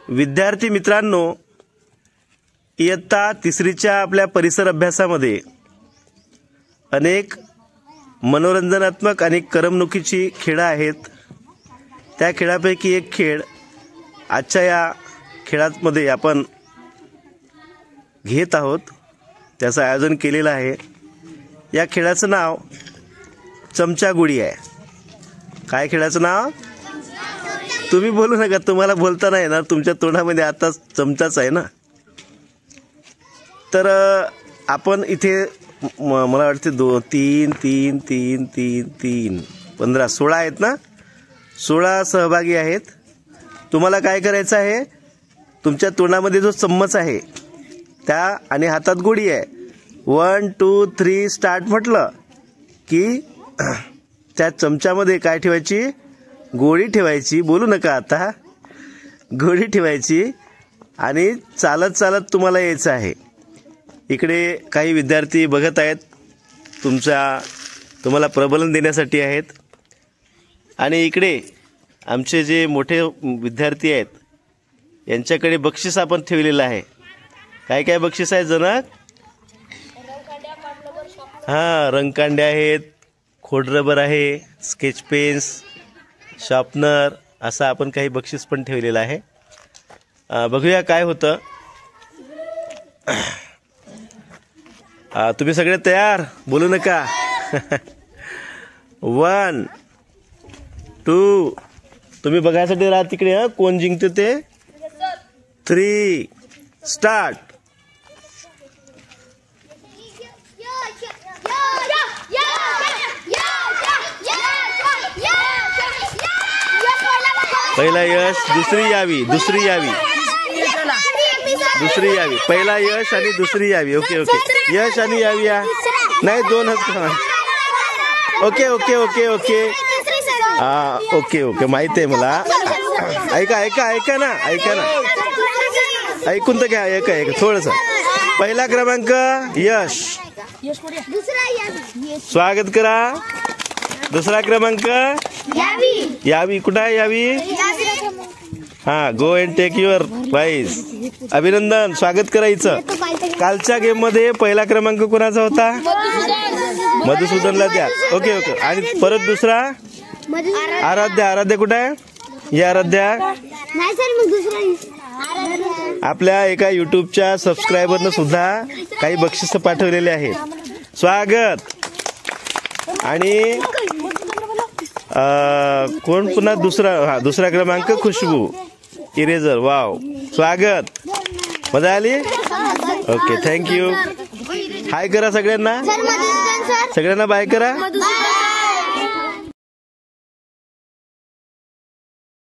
विद्यार्थी मित्रांनो, इयत्ता तिसरीच्या आपल्या परिसर अभ्यासामध्ये अनेक मनोरंजनात्मक आणि करमणुकीची खेळं आहेत। त्या खेळापैकी एक खेळ आजच्या या खेळामध्ये आपण घेत आहोत, त्याचं आयोजन केलेलं आहे। या खेळाचं नाव चमचागुडी आहे। काय खेळाचं नाव? तुम्ही बोलू नका, तुम्हाला बोलता नाही येणार, तुमच्या तोंडामध्ये आता चमचाच आहे ना। तर आपण इथे मला वाटते 2 3 3 3 3 3 15 16 आहेत ना, 16 सहभागी आहेत। तुम्हाला काय करायचं आहे, तुमच्या तोंडामध्ये जो चम्मच आहे त्या आणि हातात गोडी आहे, 1 2 3 स्टार्ट म्हटलं की त्या चमच्यामध्ये काय ठेवायची? गोळी ठेवायची। बोलू नका आता, गोळी ठेवायची आणि चालत चालत तुम्हाला यायचं आहे। इकडे काही विद्यार्थी बघत आहेत, तुम्हाला प्रबोधन देण्यासाठी आहेत। आणि इकडे आमचे जे मोठे विद्यार्थी आहेत यांच्याकडे बक्षीस आपण ठेवलेलं आहे। काय काय बक्षीस आहे जनक? हां, रंगकांड्या आहेत, खोडरबर आहे, स्केच पेन्स, शार्पनर, असं आपण काही बक्षीस पण ठेवलेलं आहे। बघूया काय होतं। तुम्ही सगळे तयार? बोलू नका। 1 2 तुम्ही बघायसाठी राहा तिकडे, कोण जिंकते ते। 3 स्टार्ट। पहिला यश, दुसरी यावी, दुसरी यावी, दुसरी यावी, पहिला यश आणि दुसरी यावी। ओके ओके, यश आणि यावी या नाही, 2 okay okay okay okay okay okay, माहिती आहे मला। ऐका ऐका ऐका ना, ऐका ना, ऐकून तर घ्या, ऐका ऐका थोडंसं। पहिला क्रमांक यश, स्वागत करा। दुसरा क्रमांक यावी, कुठं आहे यावी? हां, go and take your prize. अभिनंदन, स्वागत करायचं। कालच्या गेम मध्ये पहिला क्रमांक कोणाचा होता? मधुसूदनला द्या। ओके ओके, आणि परत दुसरा आराध्या, आराध्या कुठं आहे? या आराध्या आपल्या एका युट्यूबच्या सबस्क्रायबरनं सुद्धा काही बक्षीस पाठवलेले आहेत। स्वागत। आणि कोण पुन्हा दुसरा क्रमांक खुशबू, इरेजर, वाव, स्वागत। मजा आली? Okay, thank you. हाय करा सगळ्यांना, सगळ्यांना बाय करा।